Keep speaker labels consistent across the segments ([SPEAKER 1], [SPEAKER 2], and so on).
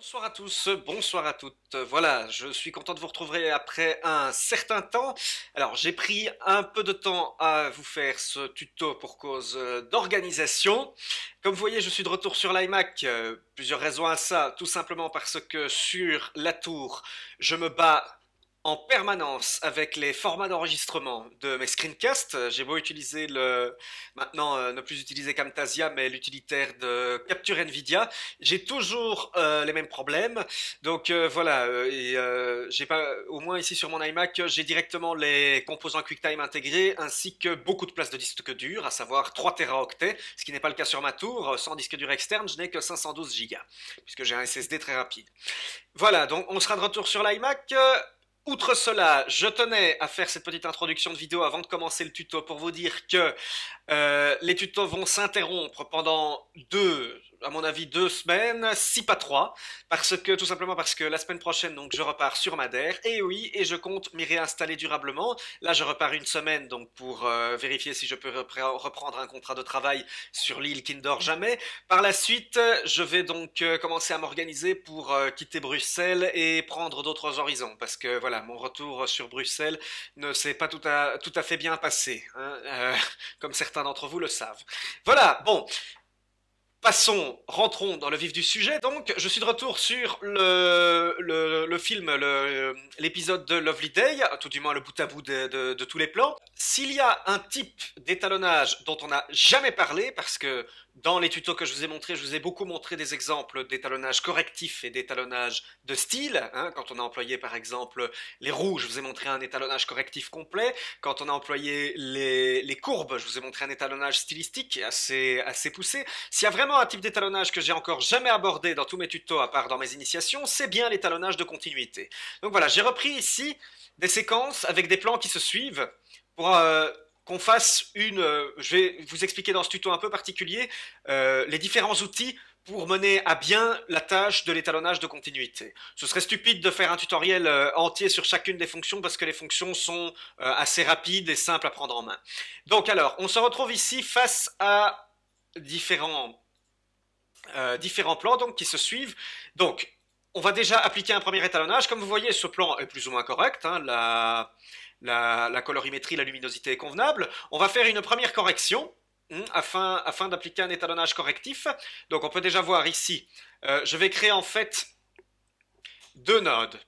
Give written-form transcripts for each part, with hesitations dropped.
[SPEAKER 1] Bonsoir à tous, bonsoir à toutes. Voilà, je suis content de vous retrouver après un certain temps. Alors, j'ai pris un peu de temps à vous faire ce tuto pour cause d'organisation. Comme vous voyez, je suis de retour sur l'iMac. Plusieurs raisons à ça. Tout simplement parce que sur la tour, je me bats en permanence avec les formats d'enregistrement de mes screencasts. J'ai beau utiliser maintenant ne plus utiliser Camtasia, mais l'utilitaire de capture Nvidia. J'ai toujours les mêmes problèmes. Donc voilà, j'ai pas, au moins ici sur mon iMac, j'ai directement les composants QuickTime intégrés ainsi que beaucoup de place de disque dur, à savoir 3 Teraoctets, ce qui n'est pas le cas sur ma tour. Sans disque dur externe, je n'ai que 512 Go, puisque j'ai un SSD très rapide. Voilà, donc on sera de retour sur l'iMac. Outre cela, je tenais à faire cette petite introduction de vidéo avant de commencer le tuto pour vous dire que les tutos vont s'interrompre pendant à mon avis, 2 semaines, si pas trois, tout simplement parce que la semaine prochaine, donc, je repars sur Madère, et oui, et je compte m'y réinstaller durablement. Là, je repars une semaine, donc, pour vérifier si je peux reprendre un contrat de travail sur l'île qui ne dort jamais. Par la suite, je vais donc commencer à m'organiser pour quitter Bruxelles et prendre d'autres horizons, parce que voilà, mon retour sur Bruxelles ne s'est pas tout à fait bien passé, hein, comme certains d'entre vous le savent. Voilà, bon, passons, rentrons dans le vif du sujet. Donc, je suis de retour sur le film, l'épisode de Lovely Day, tout du moins le bout à bout de tous les plans. S'il y a un type d'étalonnage dont on n'a jamais parlé, parce que dans les tutos que je vous ai montrés, je vous ai beaucoup montré des exemples d'étalonnage correctif et d'étalonnage de style. Hein, quand on a employé par exemple les roues, je vous ai montré un étalonnage correctif complet. Quand on a employé les courbes, je vous ai montré un étalonnage stylistique assez poussé. S'il y a vraiment un type d'étalonnage que j'ai encore jamais abordé dans tous mes tutos, à part dans mes initiations, c'est bien l'étalonnage de continuité. Donc voilà, j'ai repris ici des séquences avec des plans qui se suivent pour qu'on fasse je vais vous expliquer dans ce tuto un peu particulier les différents outils pour mener à bien la tâche de l'étalonnage de continuité. Ce serait stupide de faire un tutoriel entier sur chacune des fonctions parce que les fonctions sont assez rapides et simples à prendre en main. Donc alors, on se retrouve ici face à différents plans donc, qui se suivent. Donc, on va déjà appliquer un premier étalonnage. Comme vous voyez, ce plan est plus ou moins correct. Hein, la colorimétrie, la luminosité est convenable. On va faire une première correction afin d'appliquer un étalonnage correctif. Donc on peut déjà voir ici, je vais créer en fait 2 nodes.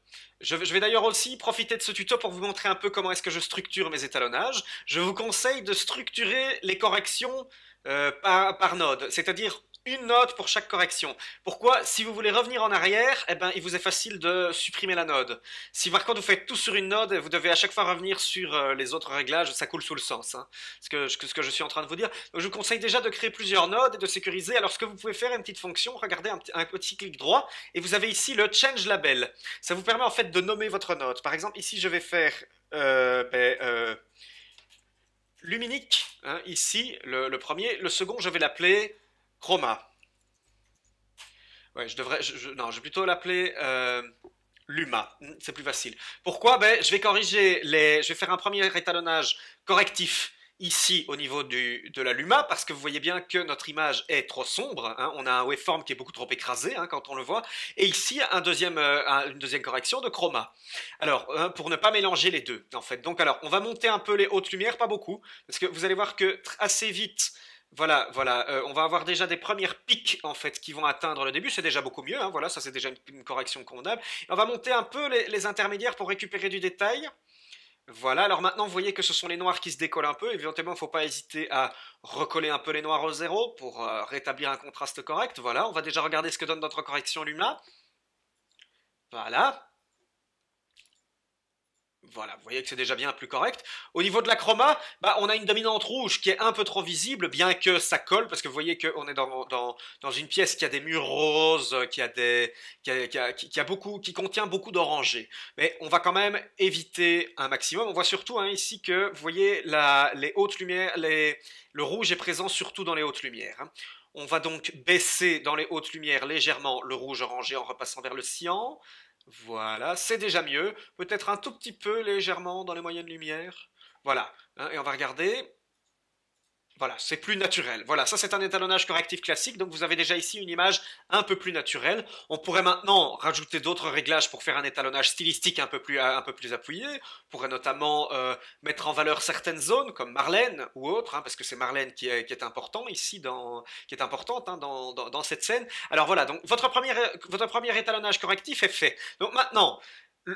[SPEAKER 1] Je vais d'ailleurs aussi profiter de ce tuto pour vous montrer un peu comment est-ce que je structure mes étalonnages. Je vous conseille de structurer les corrections par node, c'est-à-dire une node pour chaque correction. Pourquoi? Si vous voulez revenir en arrière, eh ben, il vous est facile de supprimer la node. Si par contre vous faites tout sur une node, vous devez à chaque fois revenir sur les autres réglages, ça coule sous le sens. Hein, ce que je suis en train de vous dire. Donc je vous conseille déjà de créer plusieurs nodes et de sécuriser. Alors ce que vous pouvez faire, une petite fonction, regardez un petit clic droit, et vous avez ici le Change Label. Ça vous permet en fait de nommer votre node. Par exemple, ici je vais faire Luminique, hein, ici le premier. Le second, je vais l'appeler Chroma. Ouais, non, je vais plutôt l'appeler Luma. C'est plus facile. Pourquoi? Ben, je vais faire un premier étalonnage correctif ici au niveau de la Luma parce que vous voyez bien que notre image est trop sombre. Hein, on a un waveform qui est beaucoup trop écrasé hein, quand on le voit. Et ici, une deuxième correction de chroma. Alors, pour ne pas mélanger les deux, en fait. Donc, alors, on va monter un peu les hautes lumières, pas beaucoup, parce que vous allez voir que assez vite, voilà, on va avoir déjà des premières pics en fait qui vont atteindre le début, c'est déjà beaucoup mieux, hein, voilà, ça c'est déjà une correction convenable. Et on va monter un peu les intermédiaires pour récupérer du détail. Voilà, alors maintenant vous voyez que ce sont les noirs qui se décollent un peu, éventuellement il ne faut pas hésiter à recoller un peu les noirs au zéro pour rétablir un contraste correct. Voilà, on va déjà regarder ce que donne notre correction Luma. Voilà. Voilà, vous voyez que c'est déjà bien plus correct. Au niveau de la chroma, bah, on a une dominante rouge qui est un peu trop visible, bien que ça colle, parce que vous voyez qu'on est dans une pièce qui a des murs roses, qui contient beaucoup d'orangé. Mais on va quand même éviter un maximum. On voit surtout hein, ici que, vous voyez, les hautes lumières, le rouge est présent surtout dans les hautes lumières. Hein. On va donc baisser dans les hautes lumières légèrement le rouge orangé en repassant vers le cyan. Voilà, c'est déjà mieux. Peut-être un tout petit peu légèrement dans les moyennes lumières. Voilà, hein, et on va regarder. Voilà, c'est plus naturel. Voilà, ça c'est un étalonnage correctif classique, donc vous avez déjà ici une image un peu plus naturelle. On pourrait maintenant rajouter d'autres réglages pour faire un étalonnage stylistique un peu plus appuyé. On pourrait notamment mettre en valeur certaines zones comme Marlène ou autres, hein, parce que c'est Marlène qui est important ici, qui est importante hein, dans cette scène. Alors voilà, donc votre premier étalonnage correctif est fait. Donc maintenant,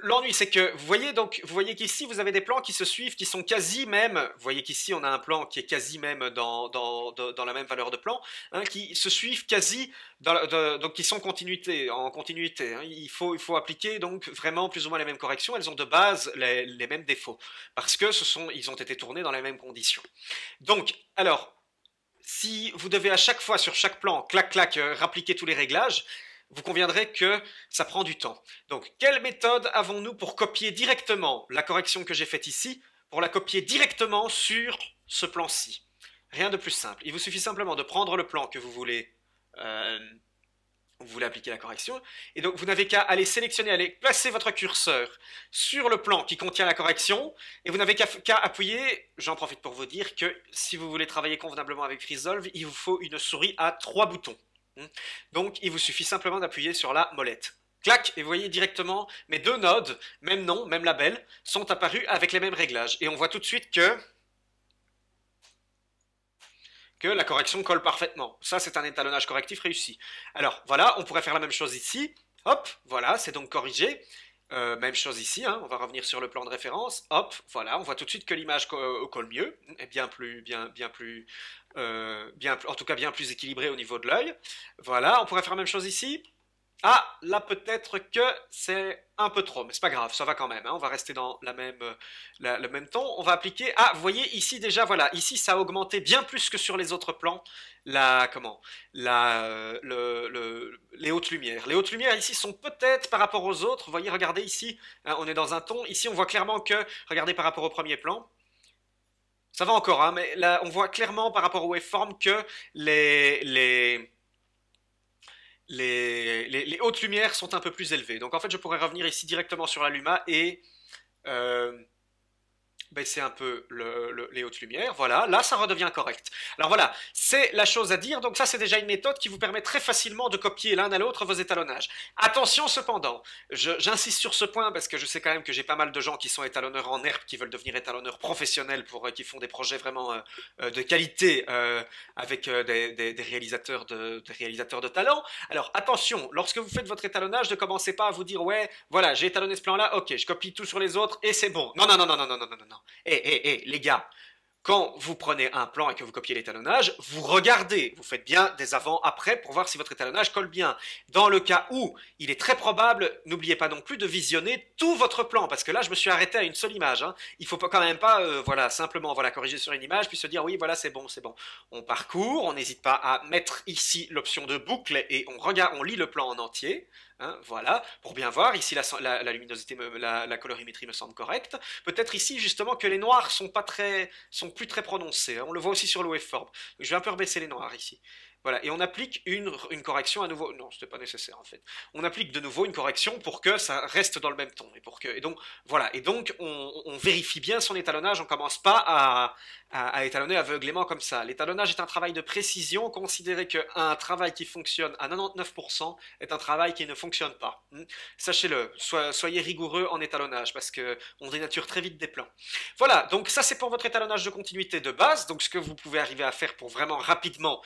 [SPEAKER 1] l'ennui, c'est que vous voyez qu'ici vous avez des plans qui se suivent, qui sont quasi même. Vous voyez qu'ici on a un plan qui est quasi même dans la même valeur de plan, hein, qui se suivent quasi, donc qui sont en continuité. Hein. Il faut appliquer donc vraiment plus ou moins les mêmes corrections. Elles ont de base les mêmes défauts parce que ils ont été tournés dans les mêmes conditions. Donc, alors, si vous devez à chaque fois sur chaque plan, clac clac, rappliquer tous les réglages, vous conviendrez que ça prend du temps. Donc, quelle méthode avons-nous pour copier directement la correction que j'ai faite ici, pour la copier directement sur ce plan-ci? Rien de plus simple. Il vous suffit simplement de prendre le plan que euh, vous voulez appliquer la correction, et donc vous n'avez qu'à aller sélectionner, aller placer votre curseur sur le plan qui contient la correction, et vous n'avez qu'à appuyer. J'en profite pour vous dire que si vous voulez travailler convenablement avec Resolve, il vous faut une souris à 3 boutons. Donc il vous suffit simplement d'appuyer sur la molette. Clac, et vous voyez directement mes deux nodes, même nom, même label, sont apparus avec les mêmes réglages. Et on voit tout de suite que la correction colle parfaitement. Ça, c'est un étalonnage correctif réussi. Alors voilà, on pourrait faire la même chose ici. Hop, voilà, c'est donc corrigé. Même chose ici, hein, on va revenir sur le plan de référence. Hop, voilà, on voit tout de suite que l'image colle mieux, et en tout cas bien plus équilibrée au niveau de l'œil. Voilà, on pourrait faire la même chose ici. Ah, là peut-être que c'est un peu trop, mais c'est pas grave, ça va quand même, hein, on va rester dans le même ton. On va appliquer, ah, vous voyez ici déjà, voilà, ici ça a augmenté bien plus que sur les autres plans, les hautes lumières. Les hautes lumières ici sont peut-être par rapport aux autres, vous voyez, regardez ici, hein, on est dans un ton, ici on voit clairement que, regardez par rapport au premier plan, ça va encore, hein, mais là on voit clairement par rapport au waveform que les hautes lumières sont un peu plus élevées. Donc en fait, je pourrais revenir ici directement sur la Luma et euh, baisser un peu les hautes lumières. Voilà, là ça redevient correct. Alors voilà, c'est la chose à dire. Donc ça c'est déjà une méthode qui vous permet très facilement de copier l'un à l'autre vos étalonnages. Attention cependant, j'insiste sur ce point parce que je sais quand même que j'ai pas mal de gens qui sont étalonneurs en herbe, qui veulent devenir étalonneurs professionnels, qui font des projets vraiment de qualité avec des réalisateurs des réalisateurs de talent. Alors attention, lorsque vous faites votre étalonnage, ne commencez pas à vous dire ouais, voilà, j'ai étalonné ce plan-là, ok, je copie tout sur les autres et c'est bon. Non, non, non, non, non, non, non, non, non. Les gars, quand vous prenez un plan et que vous copiez l'étalonnage, vous regardez, vous faites bien des avant-après pour voir si votre étalonnage colle bien. Dans le cas où il est très probable, n'oubliez pas non plus de visionner tout votre plan, parce que là je me suis arrêté à une seule image. Hein. Il ne faut pas, quand même pas voilà, simplement voilà, corriger sur une image, puis se dire oui voilà c'est bon, c'est bon. On parcourt, on n'hésite pas à mettre ici l'option de boucle et on lit le plan en entier. Hein, voilà, pour bien voir, ici la luminosité, la colorimétrie me semble correcte. Peut-être ici justement que les noirs sont plus très prononcés. Hein. On le voit aussi sur le waveform. Je vais un peu rebaisser les noirs ici. Voilà, et on applique une correction à nouveau. Non, c'était pas nécessaire en fait. On applique de nouveau une correction pour que ça reste dans le même ton. Et donc voilà, et donc on vérifie bien son étalonnage. On commence pas à étalonner aveuglément comme ça. L'étalonnage est un travail de précision. Considérez qu'un travail qui fonctionne à 99% est un travail qui ne fonctionne pas. Sachez-le, soyez rigoureux en étalonnage parce que on dénature très vite des plans. Voilà, donc ça c'est pour votre étalonnage de continuité de base. Donc ce que vous pouvez arriver à faire pour vraiment rapidement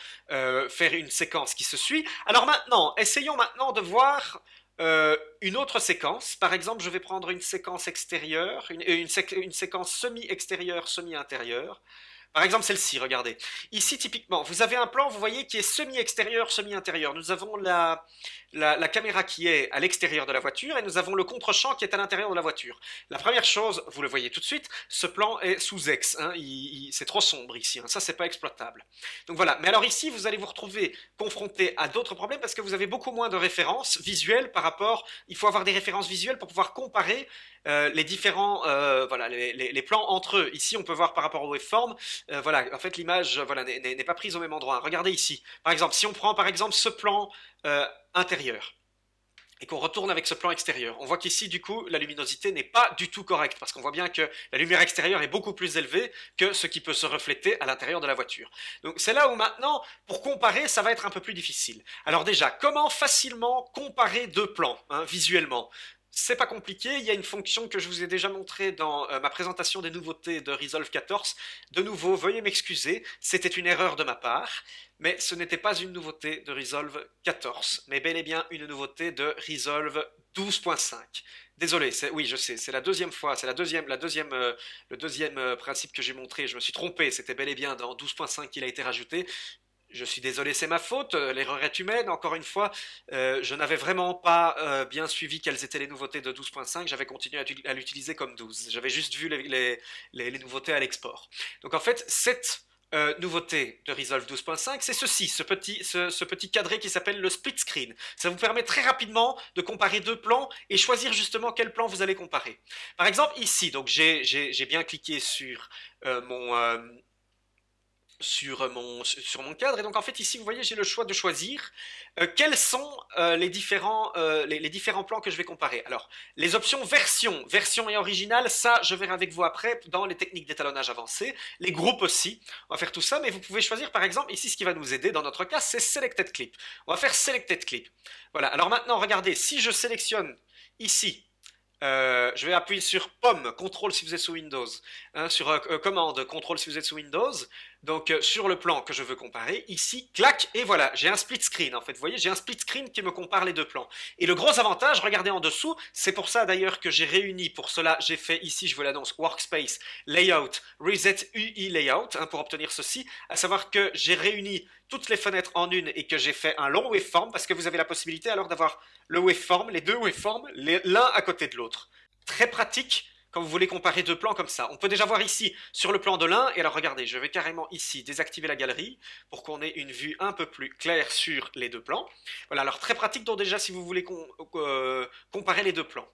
[SPEAKER 1] faire une séquence qui se suit. Alors maintenant, essayons maintenant de voir une autre séquence. Par exemple, je vais prendre une séquence extérieure, une séquence semi-extérieure, semi-intérieure. Par exemple, celle-ci, regardez. Ici, typiquement, vous avez un plan, vous voyez, qui est semi-extérieur, semi-intérieur. Nous avons la caméra qui est à l'extérieur de la voiture et nous avons le contre-champ qui est à l'intérieur de la voiture. La première chose, vous le voyez tout de suite, ce plan est sous X. Hein, c'est trop sombre ici, hein, ça, c'est pas exploitable. Donc voilà. Mais alors ici, vous allez vous retrouver confronté à d'autres problèmes parce que vous avez beaucoup moins de références visuelles par rapport... Il faut avoir des références visuelles pour pouvoir comparer les différents voilà, les plans entre eux. Ici, on peut voir par rapport au waveform, voilà, en fait, l'image voilà, n'est pas prise au même endroit. Regardez ici. Par exemple, si on prend par exemple ce plan intérieur. et qu'on retourne avec ce plan extérieur. On voit qu'ici, du coup, la luminosité n'est pas du tout correcte, parce qu'on voit bien que la lumière extérieure est beaucoup plus élevée que ce qui peut se refléter à l'intérieur de la voiture. Donc c'est là où maintenant, pour comparer, ça va être un peu plus difficile. Alors déjà, comment facilement comparer deux plans, hein, visuellement? C'est pas compliqué, il y a une fonction que je vous ai déjà montrée dans ma présentation des nouveautés de Resolve 14. De nouveau, veuillez m'excuser, c'était une erreur de ma part, mais ce n'était pas une nouveauté de Resolve 14, mais bel et bien une nouveauté de Resolve 12.5. Désolé, oui, je sais, c'est la deuxième fois, c'est le deuxième principe que j'ai montré. Je me suis trompé, c'était bel et bien dans 12.5 qu'il a été rajouté. Je suis désolé, c'est ma faute, l'erreur est humaine, encore une fois, je n'avais vraiment pas bien suivi quelles étaient les nouveautés de 12.5, j'avais continué à l'utiliser comme 12, j'avais juste vu les nouveautés à l'export. Donc en fait, cette nouveauté de Resolve 12.5, c'est ceci, ce petit cadré qui s'appelle le split screen. Ça vous permet très rapidement de comparer deux plans et choisir justement quel plan vous allez comparer. Par exemple ici, donc j'ai bien cliqué sur sur mon cadre. Et donc en fait ici vous voyez j'ai le choix de choisir quels sont les différents plans que je vais comparer. Alors les options version et original, ça je verrai avec vous après dans les techniques d'étalonnage avancé, les groupes aussi, on va faire tout ça, mais vous pouvez choisir par exemple ici ce qui va nous aider dans notre cas c'est Selected Clip. On va faire Selected Clip. Voilà, alors maintenant regardez, si je sélectionne ici je vais appuyer sur Pomme, CTRL si vous êtes sous Windows, hein, sur commande, CTRL si vous êtes sous Windows, donc sur le plan que je veux comparer, ici, clac, et voilà, j'ai un split screen en fait, vous voyez, j'ai un split screen qui me compare les deux plans. Et le gros avantage, regardez en dessous, c'est pour ça d'ailleurs que j'ai réuni, pour cela j'ai fait ici, je vous l'annonce, Workspace, Layout, Reset UI Layout, hein, pour obtenir ceci, à savoir que j'ai réuni toutes les fenêtres en une et que j'ai fait un long waveform, parce que vous avez la possibilité alors d'avoir le waveform, les deux waveforms, l'un à côté de l'autre. Très pratique quand vous voulez comparer deux plans comme ça. On peut déjà voir ici sur le plan de l'un, et alors regardez, je vais carrément ici désactiver la galerie pour qu'on ait une vue un peu plus claire sur les deux plans. Voilà, alors très pratique donc déjà si vous voulez comparer les deux plans.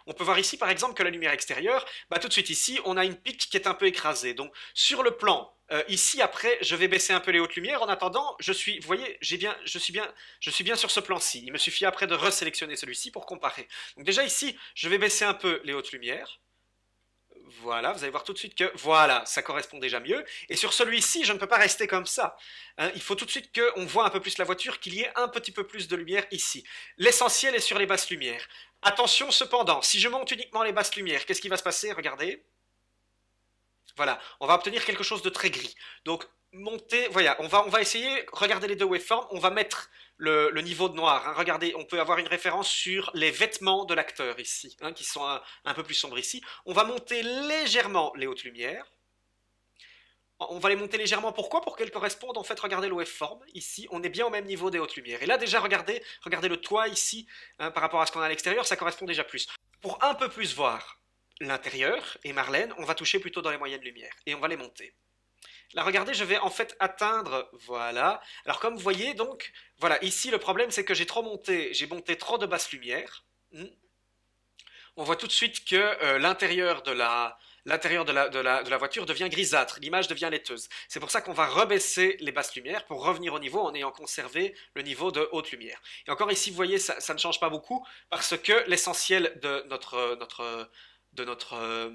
[SPEAKER 1] On peut voir ici par exemple que la lumière extérieure, bah, tout de suite ici, on a une pique qui est un peu écrasée. Donc sur le plan ici, après, je vais baisser un peu les hautes lumières. En attendant, vous voyez, je suis bien sur ce plan-ci. Il me suffit après de resélectionner celui-ci pour comparer. Donc déjà ici, je vais baisser un peu les hautes lumières. Voilà, vous allez voir tout de suite que, voilà, ça correspond déjà mieux. Et sur celui-ci, je ne peux pas rester comme ça. Hein, il faut tout de suite qu'on voit un peu plus la voiture, qu'il y ait un petit peu plus de lumière ici. L'essentiel est sur les basses lumières. Attention cependant, si je monte uniquement les basses lumières, qu'est-ce qui va se passer? Regardez. Voilà, on va obtenir quelque chose de très gris. Donc, monter, voilà, on va essayer, regardez les deux waveforms, on va mettre le niveau de noir. Hein. Regardez, on peut avoir une référence sur les vêtements de l'acteur ici, hein, qui sont un peu plus sombres ici. On va monter légèrement les hautes lumières. On va les monter légèrement, pourquoi? Pour qu'elles correspondent, en fait, regardez le waveform, ici, on est bien au même niveau des hautes lumières. Et là, déjà, regardez le toit ici, hein, par rapport à ce qu'on a à l'extérieur, ça correspond déjà plus. Pour un peu plus voir l'intérieur et Marlène, on va toucher plutôt dans les moyennes lumières et on va les monter. Là, regardez, je vais en fait atteindre, voilà. Alors comme vous voyez, donc, voilà, ici le problème c'est que j'ai monté trop de basse lumière. On voit tout de suite que l'intérieur de la voiture devient grisâtre, l'image devient laiteuse. C'est pour ça qu'on va rebaisser les basses lumières pour revenir au niveau en ayant conservé le niveau de haute lumière. Et encore ici, vous voyez, ça ne change pas beaucoup parce que l'essentiel de notre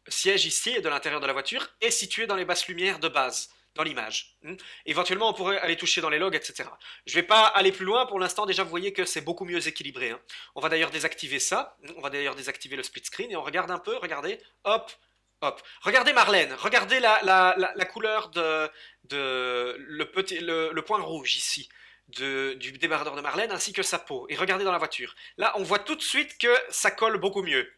[SPEAKER 1] siège ici et de l'intérieur de la voiture est situé dans les basses lumières de base, dans l'image. Éventuellement, on pourrait aller toucher dans les logs, etc. Je ne vais pas aller plus loin. Pour l'instant, déjà, vous voyez que c'est beaucoup mieux équilibré. Hein. On va d'ailleurs désactiver ça. On va d'ailleurs désactiver le split screen et on regarde un peu. Regardez. Hop. Hop. Regardez Marlène. Regardez la couleur le point rouge ici. Du débardeur de Marlène ainsi que sa peau. Et regardez dans la voiture. Là, on voit tout de suite que ça colle beaucoup mieux.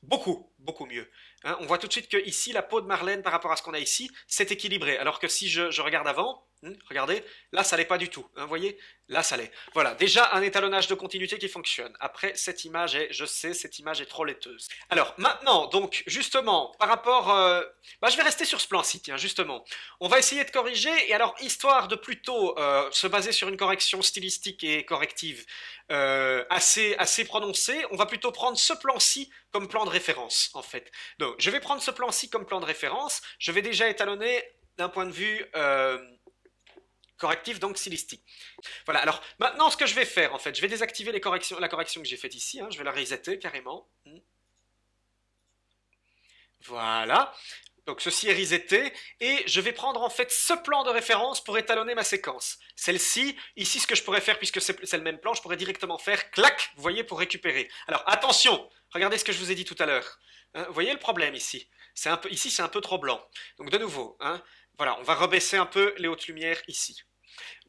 [SPEAKER 1] Beaucoup, beaucoup mieux. Hein, on voit tout de suite que ici, la peau de Marlène par rapport à ce qu'on a ici, c'est équilibré. Alors que si je regarde avant, regardez, là, ça l'est pas du tout. Hein, vous voyez? Là, ça l'est. Voilà, déjà un étalonnage de continuité qui fonctionne. Après, cette image est trop laiteuse. Alors, maintenant, donc, justement, par rapport... je vais rester sur ce plan-ci, tiens, justement. On va essayer de corriger, et alors, histoire de plutôt se baser sur une correction stylistique et corrective assez prononcée, on va plutôt prendre ce plan-ci comme plan de référence, en fait. Donc, je vais prendre ce plan-ci comme plan de référence. Je vais déjà étalonner d'un point de vue Correctif donc stylistique. Voilà, alors maintenant ce que je vais faire en fait, je vais désactiver les corrections, la correction que j'ai faite ici, hein, je vais la resetter carrément. Voilà, donc ceci est reseté, et je vais prendre en fait ce plan de référence pour étalonner ma séquence. Celle-ci, ici ce que je pourrais faire, puisque c'est le même plan, je pourrais directement faire clac, vous voyez, pour récupérer. Alors attention, regardez ce que je vous ai dit tout à l'heure. Hein, vous voyez le problème ici, ici c'est un peu trop blanc. Donc de nouveau, hein, voilà, on va rebaisser un peu les hautes lumières ici.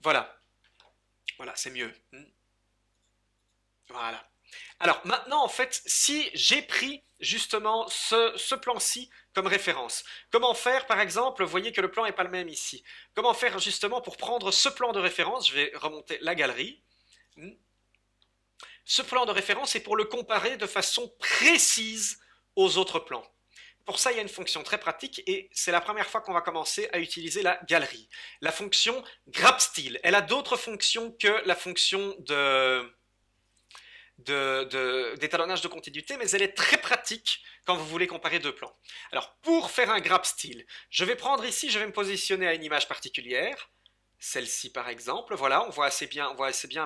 [SPEAKER 1] Voilà, voilà, c'est mieux. Voilà. Alors maintenant, en fait, si j'ai pris justement ce plan-ci comme référence, comment faire par exemple, vous voyez que le plan n'est pas le même ici, comment faire justement pour prendre ce plan de référence, je vais remonter la galerie, ce plan de référence est pour le comparer de façon précise aux autres plans. Pour ça, il y a une fonction très pratique et c'est la première fois qu'on va commencer à utiliser la galerie. La fonction grab style, elle a d'autres fonctions que la fonction d'étalonnage de continuité, mais elle est très pratique quand vous voulez comparer deux plans. Alors, pour faire un grab style, je vais prendre ici, je vais me positionner à une image particulière, celle-ci par exemple, voilà, on voit assez bien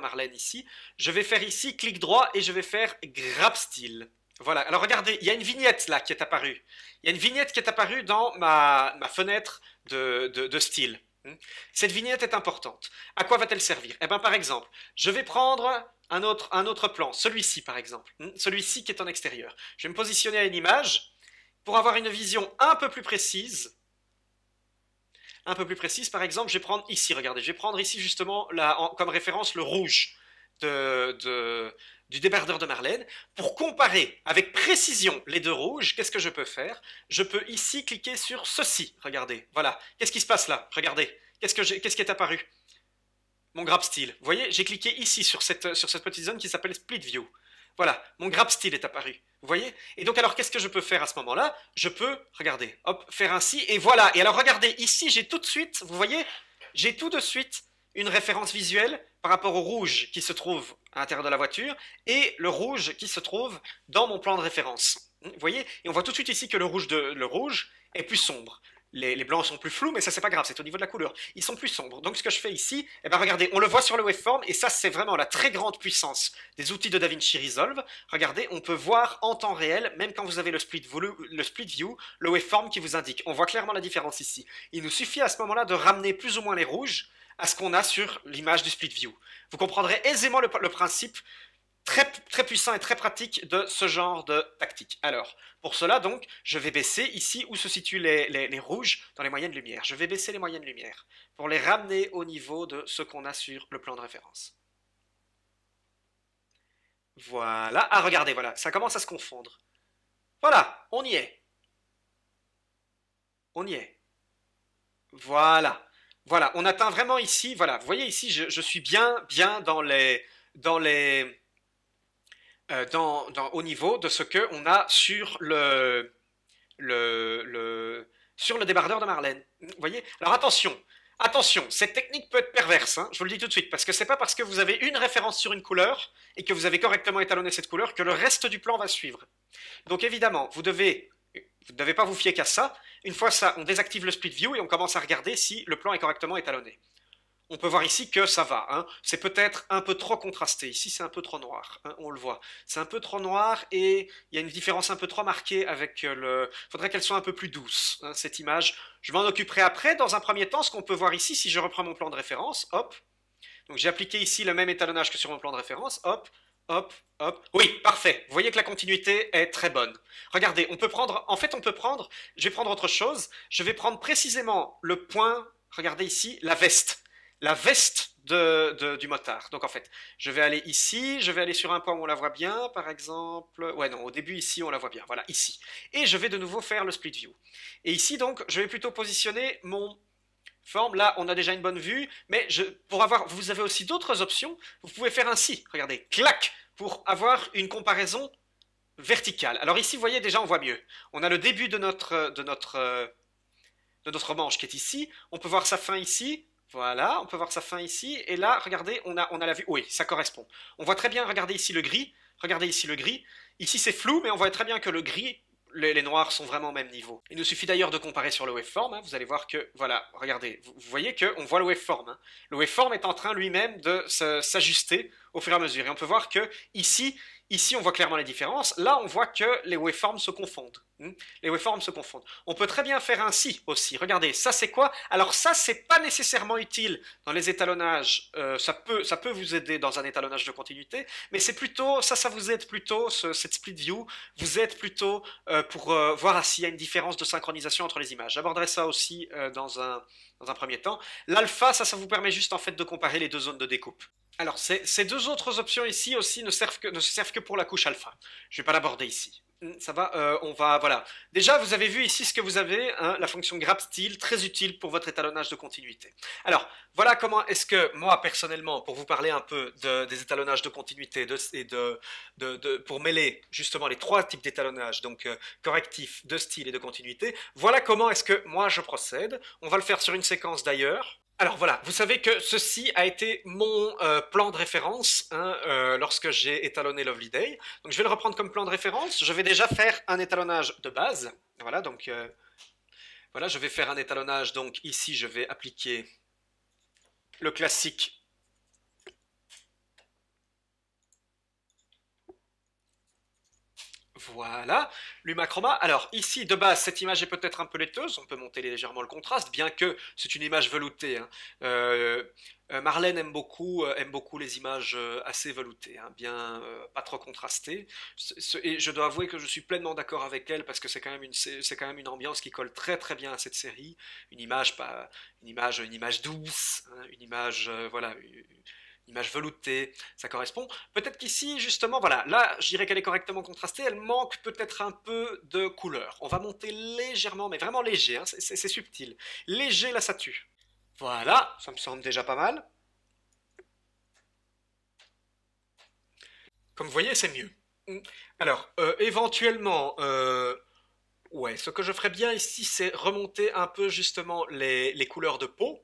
[SPEAKER 1] Marlène ici. Je vais faire ici clic droit et je vais faire grab style. Voilà, alors regardez, il y a une vignette là qui est apparue. Il y a une vignette qui est apparue dans ma fenêtre de style. Cette vignette est importante. À quoi va-t-elle servir? Eh bien, par exemple, je vais prendre un autre plan, celui-ci par exemple, celui-ci qui est en extérieur. Je vais me positionner à une image pour avoir une vision un peu plus précise. Un peu plus précise, par exemple, je vais prendre ici, regardez, je vais prendre ici justement comme référence le rouge du débardeur de Marlène. Pour comparer avec précision les deux rouges, qu'est-ce que je peux faire? Je peux ici cliquer sur ceci, regardez, voilà. Qu'est-ce qui se passe là? Regardez, qu'est-ce qui est apparu? Mon grab style. Vous voyez, j'ai cliqué ici sur cette petite zone qui s'appelle Split View. Voilà, mon grab style est apparu. Vous voyez? Et donc alors qu'est-ce que je peux faire à ce moment-là? Je peux, regardez, hop, faire ainsi, et voilà. Et alors regardez, ici j'ai tout de suite, vous voyez, j'ai tout de suite une référence visuelle par rapport au rouge qui se trouve à l'intérieur de la voiture et le rouge qui se trouve dans mon plan de référence. Vous voyez? Et on voit tout de suite ici que le rouge est plus sombre. Les blancs sont plus flous, mais ça c'est pas grave, c'est au niveau de la couleur. Ils sont plus sombres. Donc ce que je fais ici, eh ben regardez, on le voit sur le waveform, et ça c'est vraiment la très grande puissance des outils de DaVinci Resolve. Regardez, on peut voir en temps réel, même quand vous avez le split view, le waveform qui vous indique. On voit clairement la différence ici. Il nous suffit à ce moment-là de ramener plus ou moins les rouges à ce qu'on a sur l'image du split view. Vous comprendrez aisément le principe très puissant et très pratique de ce genre de tactique. Alors, pour cela, donc, je vais baisser ici où se situent les rouges dans les moyennes lumières. Je vais baisser les moyennes lumières pour les ramener au niveau de ce qu'on a sur le plan de référence. Voilà. Ah, regardez, voilà, ça commence à se confondre. Voilà, on y est. On y est. Voilà. Voilà, on atteint vraiment ici, voilà, vous voyez ici, je suis bien au niveau de ce qu'on a sur sur le débardeur de Marlène. Vous voyez? Alors attention, cette technique peut être perverse, hein, je vous le dis tout de suite, parce que c'est pas parce que vous avez une référence sur une couleur et que vous avez correctement étalonné cette couleur que le reste du plan va suivre. Donc évidemment, vous ne devez pas vous fier qu'à ça. Une fois ça, on désactive le split view et on commence à regarder si le plan est correctement étalonné. On peut voir ici que ça va, hein. C'est peut-être un peu trop contrasté, ici c'est un peu trop noir, hein, on le voit. C'est un peu trop noir et il y a une différence un peu trop marquée avec le... Faudrait qu'elle soit un peu plus douce, hein, cette image. Je m'en occuperai après, dans un premier temps, ce qu'on peut voir ici, si je reprends mon plan de référence, hop. Donc j'ai appliqué ici le même étalonnage que sur mon plan de référence, hop, hop, hop. Oui, parfait, vous voyez que la continuité est très bonne. Regardez, on peut prendre, je vais prendre autre chose, je vais prendre précisément le point, regardez ici, la veste du motard. Donc en fait, je vais aller ici, je vais aller sur un point où on la voit bien, par exemple. Ouais, non, au début ici, on la voit bien. Voilà, ici. Et je vais de nouveau faire le split view. Et ici, donc, je vais plutôt positionner mon forme. Là, on a déjà une bonne vue, mais vous avez aussi d'autres options. Vous pouvez faire ainsi. Regardez, clac, pour avoir une comparaison verticale. Alors ici, vous voyez, déjà, on voit mieux. On a le début de notre manche qui est ici. On peut voir sa fin ici. Voilà, on peut voir sa fin ici, et là, regardez, on a la vue, oui, ça correspond. On voit très bien, regardez ici le gris, ici c'est flou, mais on voit très bien que le gris les noirs sont vraiment au même niveau. Il nous suffit d'ailleurs de comparer sur le waveform, hein, vous allez voir que, voilà, regardez, vous voyez qu'on voit le waveform. Hein. Le waveform est en train lui-même de s'ajuster au fur et à mesure. Et on peut voir que ici on voit clairement les différences, là on voit que les waveforms se confondent. Les waveforms se confondent. On peut très bien faire ainsi aussi. Regardez, ça c'est quoi? Alors ça c'est pas nécessairement utile dans les étalonnages. Ça peut vous aider dans un étalonnage de continuité, mais c'est plutôt ça vous aide plutôt cette split view vous aide plutôt pour voir s'il y a une différence de synchronisation entre les images. J'aborderai ça aussi dans un premier temps. L'alpha, ça vous permet juste en fait de comparer les deux zones de découpe. Alors ces deux autres options ici aussi ne se servent que pour la couche alpha. Je ne vais pas l'aborder ici. Ça va, voilà. Déjà, vous avez vu ici ce que vous avez, hein, la fonction grabStyle, très utile pour votre étalonnage de continuité. Alors, voilà comment est-ce que moi, personnellement, pour vous parler un peu des étalonnages de continuité pour mêler justement les trois types d'étalonnage, donc correctif, de style et de continuité, voilà comment est-ce que moi je procède. On va le faire sur une séquence d'ailleurs. Alors voilà, vous savez que ceci a été mon plan de référence hein, lorsque j'ai étalonné Lovely Day. Donc je vais le reprendre comme plan de référence. Je vais déjà faire un étalonnage de base. Voilà, donc voilà, je vais faire un étalonnage. Donc ici, je vais appliquer le classique. Voilà, l'Humachroma. Alors ici, de base, cette image est peut-être un peu laiteuse, on peut monter légèrement le contraste, bien que c'est une image veloutée. Hein. Marlène aime beaucoup les images assez veloutées, hein, bien pas trop contrastées. Et je dois avouer que je suis pleinement d'accord avec elle parce que c'est quand même une ambiance qui colle très très bien à cette série. Une image douce, hein, une image voilà. Image veloutée, ça correspond. Peut-être qu'ici, justement, voilà, là, je dirais qu'elle est correctement contrastée, elle manque peut-être un peu de couleur. On va monter légèrement, mais vraiment léger, hein, c'est subtil. Léger, là, ça tue. Voilà, ça me semble déjà pas mal. Comme vous voyez, c'est mieux. Alors, éventuellement, ouais, ce que je ferais bien ici, c'est remonter un peu, justement, les couleurs de peau.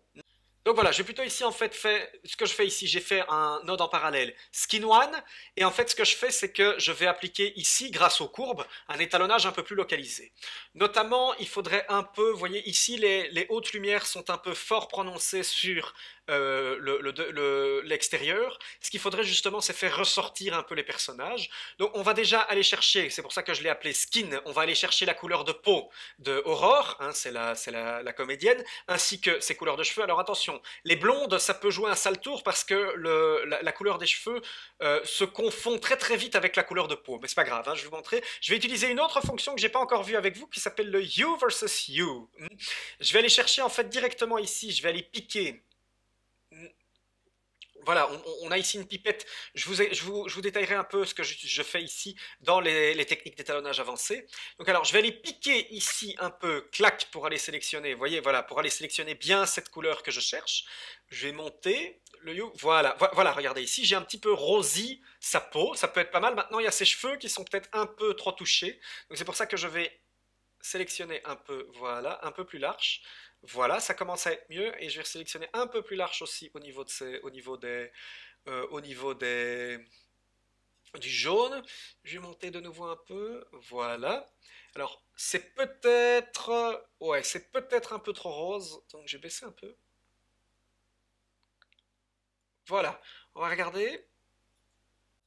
[SPEAKER 1] Donc voilà, j'ai plutôt ici en fait ce que je fais ici, j'ai fait un node en parallèle Skin One, et en fait ce que je fais c'est que je vais appliquer ici, grâce aux courbes, un étalonnage un peu plus localisé. Notamment, il faudrait un peu, vous voyez ici les hautes lumières sont un peu fort prononcées sur l'extérieur. Ce qu'il faudrait justement c'est faire ressortir un peu les personnages. Donc on va déjà aller chercher, c'est pour ça que je l'ai appelé Skin, on va aller chercher la couleur de peau de Aurore, hein, c'est la comédienne, ainsi que ses couleurs de cheveux. Alors attention, les blondes, ça peut jouer un sale tour parce que la couleur des cheveux se confond très très vite avec la couleur de peau. Mais c'est pas grave, hein, je vais vous montrer. Je vais utiliser une autre fonction que j'ai pas encore vue avec vous qui s'appelle le Hue versus Hue. Je vais aller chercher en fait directement ici, je vais aller piquer. Voilà, on a ici une pipette. Je vous détaillerai un peu ce que je fais ici dans les techniques d'étalonnage avancées. Donc alors, je vais aller piquer ici un peu, clac, pour aller sélectionner. Vous voyez, voilà, pour aller sélectionner bien cette couleur que je cherche. Je vais monter le hue. Voilà, voilà, regardez ici, j'ai un petit peu rosy sa peau. Ça peut être pas mal. Maintenant, il y a ses cheveux qui sont peut-être un peu trop touchés. Donc c'est pour ça que je vais sélectionner un peu, voilà, un peu plus large. Voilà, ça commence à être mieux et je vais sélectionner un peu plus large aussi au niveau du jaune. Je vais monter de nouveau un peu, voilà. Alors, ouais, c'est peut-être un peu trop rose, donc j'ai baissé un peu. Voilà, on va regarder.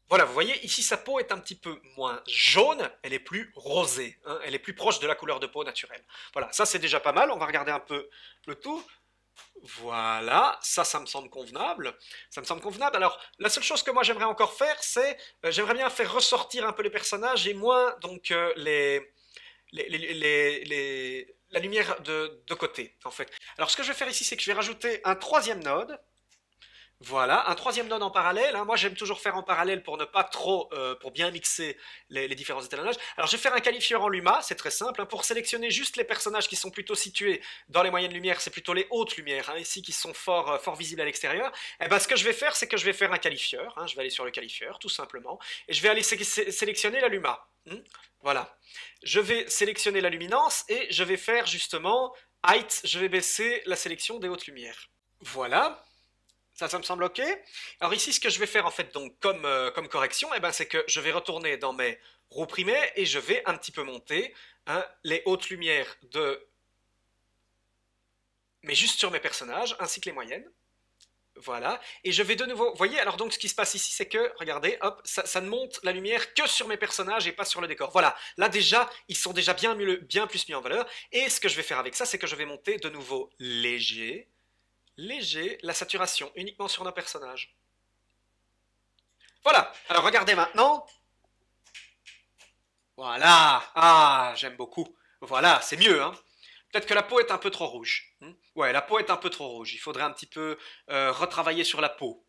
[SPEAKER 1] Voilà, vous voyez, ici sa peau est un petit peu moins jaune, elle est plus rosée, hein, elle est plus proche de la couleur de peau naturelle. Voilà, ça c'est déjà pas mal, on va regarder un peu le tout. Voilà, ça me semble convenable. Ça me semble convenable. Alors, la seule chose que moi j'aimerais encore faire, c'est j'aimerais bien faire ressortir un peu les personnages et moins donc la lumière de côté, en fait. Alors, ce que je vais faire ici, c'est que je vais rajouter un troisième node. Voilà, un troisième node en parallèle. Hein. Moi, j'aime toujours faire en parallèle pour ne pas trop, pour bien mixer les différents étalonnages. Alors, je vais faire un qualifieur en Luma, c'est très simple. Hein. Pour sélectionner juste les personnages qui sont plutôt situés dans les moyennes lumières, c'est plutôt les hautes lumières, hein, ici, qui sont fort visibles à l'extérieur. Et ben, ce que je vais faire, c'est que je vais faire un qualifieur. Hein. Je vais aller sur le qualifieur, tout simplement, et je vais aller sélectionner la Luma. Voilà. Je vais sélectionner la luminance et je vais faire justement height. Je vais baisser la sélection des hautes lumières. Voilà. Ça me semble OK. Alors ici, ce que je vais faire en fait, donc comme correction, eh ben, c'est que je vais retourner dans mes roues primaires et je vais un petit peu monter hein, les hautes lumières mais juste sur mes personnages, ainsi que les moyennes. Voilà. Et je vais de nouveau, vous voyez, alors donc ce qui se passe ici, c'est que, regardez, hop, ça ne monte la lumière que sur mes personnages et pas sur le décor. Voilà. Là déjà, ils sont déjà bien plus mis en valeur. Et ce que je vais faire avec ça, c'est que je vais monter de nouveau léger, la saturation, uniquement sur nos personnages. Voilà. Alors regardez maintenant. Voilà. Ah, j'aime beaucoup. Voilà, c'est mieux, hein. Peut-être que la peau est un peu trop rouge. Ouais, la peau est un peu trop rouge. Il faudrait un petit peu retravailler sur la peau.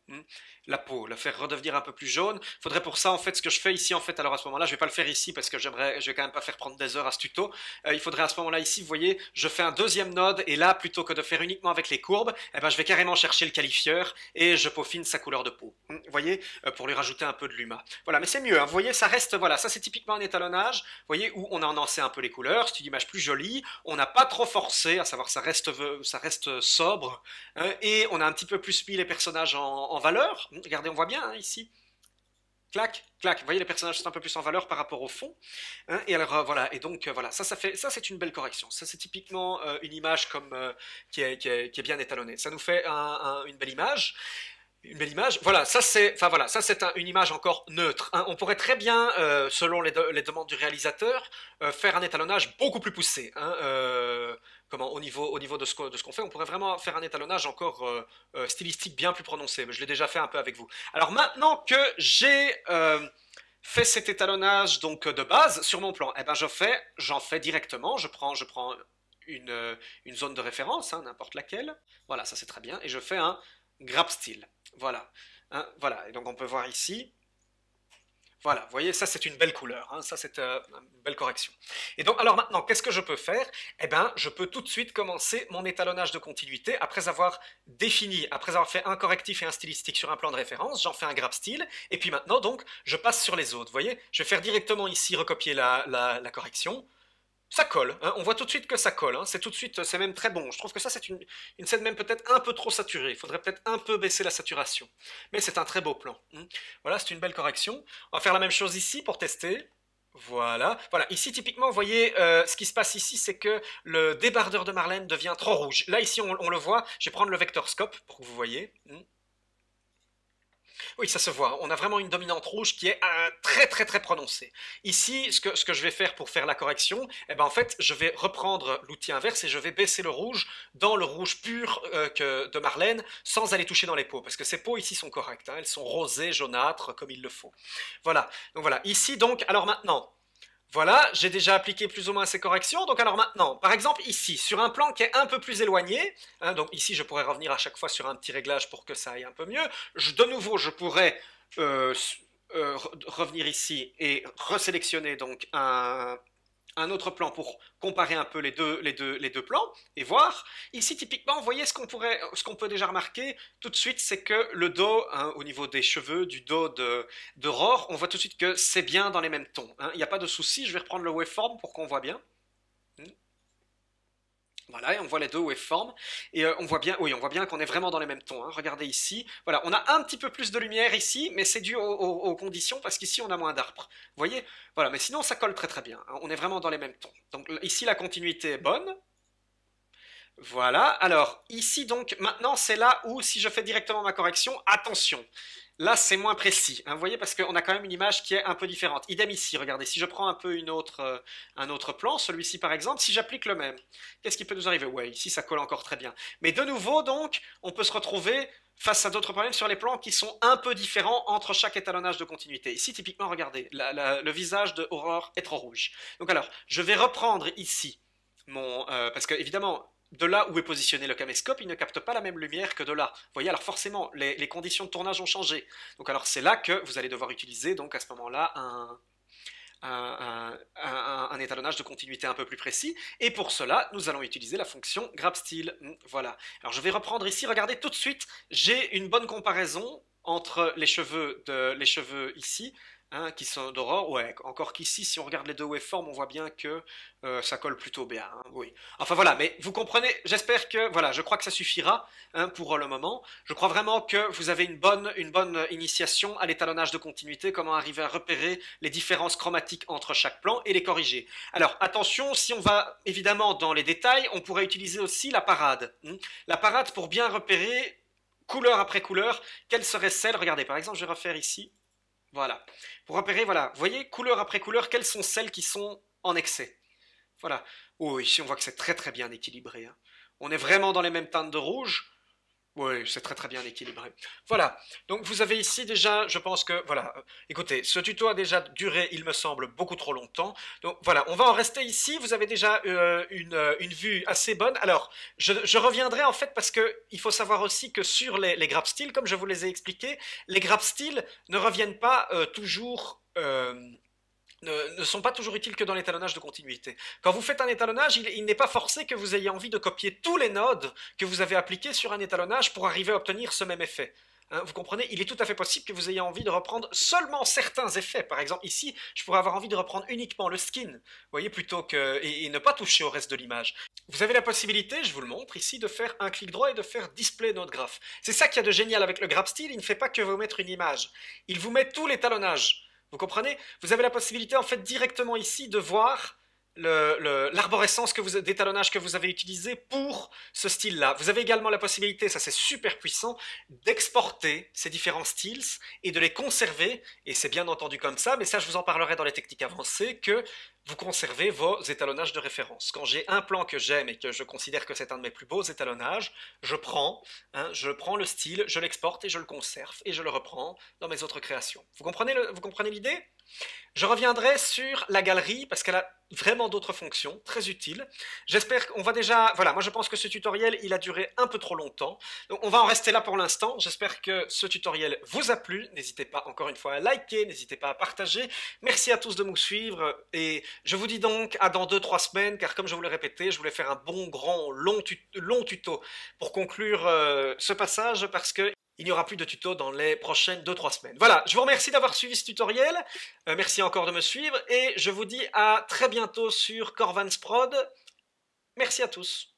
[SPEAKER 1] La peau, la faire redevenir un peu plus jaune. Il faudrait pour ça, en fait, ce que je fais ici, en fait, alors à ce moment-là, je vais pas le faire ici parce que je vais quand même pas faire prendre des heures à ce tuto. Il faudrait à ce moment-là ici, vous voyez, je fais un deuxième node et là, plutôt que de faire uniquement avec les courbes, eh ben, je vais carrément chercher le qualifieur et je peaufine sa couleur de peau. Vous voyez, pour lui rajouter un peu de luma. Voilà, mais c'est mieux. Hein, vous voyez, ça reste, voilà, ça c'est typiquement un étalonnage. Vous voyez, où on a enhancé un peu les couleurs, c'est une image plus jolie. On n'a pas trop forcé, à savoir ça reste sobre hein, et on a un petit peu plus mis les personnages en valeur. Regardez, on voit bien hein, ici. Clac, clac. Vous voyez, les personnages sont un peu plus en valeur par rapport au fond. Hein, et alors voilà. Et donc voilà, ça c'est une belle correction. Ça c'est typiquement une image comme qui est bien étalonnée. Ça nous fait une belle image. Une belle image. Voilà, ça c'est une image encore neutre. Hein. On pourrait très bien, selon les demandes du réalisateur, faire un étalonnage beaucoup plus poussé. Hein, au niveau de ce qu'on fait, on pourrait vraiment faire un étalonnage encore stylistique bien plus prononcé. Mais je l'ai déjà fait un peu avec vous. Alors maintenant que j'ai fait cet étalonnage donc de base sur mon plan, eh ben j'en fais directement. Je prends une zone de référence, hein, n'importe laquelle. Voilà, ça c'est très bien. Et je fais un grab style. Voilà. Hein, voilà. Et donc on peut voir ici. Voilà, vous voyez, ça c'est une belle couleur, hein, ça c'est une belle correction. Et donc, alors maintenant, qu'est-ce que je peux faire? Eh bien, je peux tout de suite commencer mon étalonnage de continuité après avoir défini, après avoir fait un correctif et un stylistique sur un plan de référence, j'en fais un grab style, et puis maintenant, donc, je passe sur les autres. Vous voyez, je vais faire directement ici recopier la correction, ça colle, hein, on voit tout de suite que ça colle, hein, c'est tout de suite, c'est même très bon. Je trouve que ça c'est une scène même peut-être un peu trop saturée, il faudrait peut-être un peu baisser la saturation. Mais c'est un très beau plan. Voilà, c'est une belle correction. On va faire la même chose ici pour tester. Voilà, voilà. Ici typiquement, vous voyez, ce qui se passe ici, c'est que le débardeur de Marlène devient trop rouge. Là ici, on le voit. Je vais prendre le vector scope pour que vous voyez. Oui, ça se voit. On a vraiment une dominante rouge qui est très très très prononcée. Ici, ce que je vais faire pour faire la correction, eh ben, en fait, je vais reprendre l'outil inverse et je vais baisser le rouge dans le rouge pur de Marlène sans aller toucher dans les peaux. Parce que ces peaux ici sont correctes. Hein, elles sont rosées, jaunâtres, comme il le faut. Voilà. Donc voilà. Ici, donc, alors maintenant, voilà, j'ai déjà appliqué plus ou moins ces corrections. Donc alors maintenant, par exemple ici, sur un plan qui est un peu plus éloigné, hein, donc ici je pourrais revenir à chaque fois sur un petit réglage pour que ça aille un peu mieux. De nouveau, je pourrais revenir ici et resélectionner donc un autre plan pour comparer un peu les deux plans et voir. Ici, typiquement, vous voyez ce qu'on peut déjà remarquer tout de suite, c'est que le dos, hein, au niveau des cheveux, du dos d'Aurore, on voit tout de suite que c'est bien dans les mêmes tons. Hein. Il n'y a pas de souci, je vais reprendre le waveform pour qu'on voit bien. Voilà, et on voit les deux waveforms, et on voit bien, oui, on voit bien qu'on est vraiment dans les mêmes tons. Hein. Regardez ici, voilà, on a un petit peu plus de lumière ici, mais c'est dû aux conditions parce qu'ici on a moins d'arbres. Vous voyez, voilà, mais sinon ça colle très très bien. Hein. On est vraiment dans les mêmes tons. Donc ici la continuité est bonne. Voilà, alors ici donc maintenant c'est là où si je fais directement ma correction, attention, là c'est moins précis, hein, vous voyez parce qu'on a quand même une image qui est un peu différente. Idem ici, regardez, si je prends un peu un autre plan, celui-ci par exemple, si j'applique le même, qu'est-ce qui peut nous arriver? Ouais, ici ça colle encore très bien. Mais de nouveau donc, on peut se retrouver face à d'autres problèmes sur les plans qui sont un peu différents entre chaque étalonnage de continuité. Ici typiquement, regardez, le visage de Aurore est trop rouge. Donc alors, je vais reprendre ici parce que évidemment de là où est positionné le caméscope, il ne capte pas la même lumière que de là. Vous voyez, alors forcément, les conditions de tournage ont changé. Donc alors c'est là que vous allez devoir utiliser, donc à ce moment-là, un étalonnage de continuité un peu plus précis. Et pour cela, nous allons utiliser la fonction grabStyle. Voilà. Alors je vais reprendre ici, regardez tout de suite, j'ai une bonne comparaison entre les cheveux ici, hein, qui sont d'Aurore. Ouais, encore qu'ici, si on regarde les deux waveforms, on voit bien que ça colle plutôt bien, hein, oui. Enfin voilà, mais vous comprenez, j'espère que, voilà, je crois que ça suffira, hein, pour le moment. Je crois vraiment que vous avez une bonne initiation à l'étalonnage de continuité, comment arriver à repérer les différences chromatiques entre chaque plan et les corriger. Alors attention, si on va évidemment dans les détails, on pourrait utiliser aussi la parade, hein. La parade pour bien repérer couleur après couleur, quelle serait celle, regardez par exemple je vais refaire ici, voilà, pour repérer, voilà, vous voyez, couleur après couleur, quelles sont celles qui sont en excès. Voilà. Oh, ici, on voit que c'est très très bien équilibré, hein. On est vraiment dans les mêmes teintes de rouge. Oui, c'est très très bien équilibré. Voilà. Donc vous avez ici déjà, je pense que, voilà. Écoutez, ce tuto a déjà duré, il me semble, beaucoup trop longtemps. Donc voilà, on va en rester ici. Vous avez déjà une vue assez bonne. Alors, je reviendrai en fait parce que il faut savoir aussi que sur les grappes steel, comme je vous les ai expliqués, les grappes steel ne reviennent pas toujours ne sont pas toujours utiles que dans l'étalonnage de continuité. Quand vous faites un étalonnage, il n'est pas forcé que vous ayez envie de copier tous les nodes que vous avez appliqués sur un étalonnage pour arriver à obtenir ce même effet. Hein, vous comprenez, il est tout à fait possible que vous ayez envie de reprendre seulement certains effets. Par exemple, ici, je pourrais avoir envie de reprendre uniquement le skin, vous voyez, plutôt que et ne pas toucher au reste de l'image. Vous avez la possibilité, je vous le montre ici, de faire un clic droit et de faire display node graph. C'est ça qu'il y a de génial avec le graph style, il ne fait pas que vous mettre une image, il vous met tout l'étalonnage. Vous comprenez? Vous avez la possibilité en fait directement ici de voir l'arborescence d'étalonnage que vous avez utilisé pour ce style-là. Vous avez également la possibilité, ça c'est super puissant, d'exporter ces différents styles et de les conserver, et c'est bien entendu comme ça, mais ça je vous en parlerai dans les techniques avancées, que vous conservez vos étalonnages de référence. Quand j'ai un plan que j'aime et que je considère que c'est un de mes plus beaux étalonnages, je prends le style, je l'exporte et je le conserve, et je le reprends dans mes autres créations. Vous comprenez l'idée? Je reviendrai sur la galerie parce qu'elle a vraiment d'autres fonctions très utiles. J'espère qu'on va déjà... Voilà, moi je pense que ce tutoriel, il a duré un peu trop longtemps. Donc on va en rester là pour l'instant. J'espère que ce tutoriel vous a plu. N'hésitez pas encore une fois à liker, n'hésitez pas à partager. Merci à tous de nous suivre et je vous dis donc à dans 2-3 semaines car comme je vous l'ai répété, je voulais faire un bon, grand, long tuto pour conclure ce passage parce que il n'y aura plus de tuto dans les prochaines 2-3 semaines. Voilà, je vous remercie d'avoir suivi ce tutoriel, merci encore de me suivre, et je vous dis à très bientôt sur Corvans Prod. Merci à tous.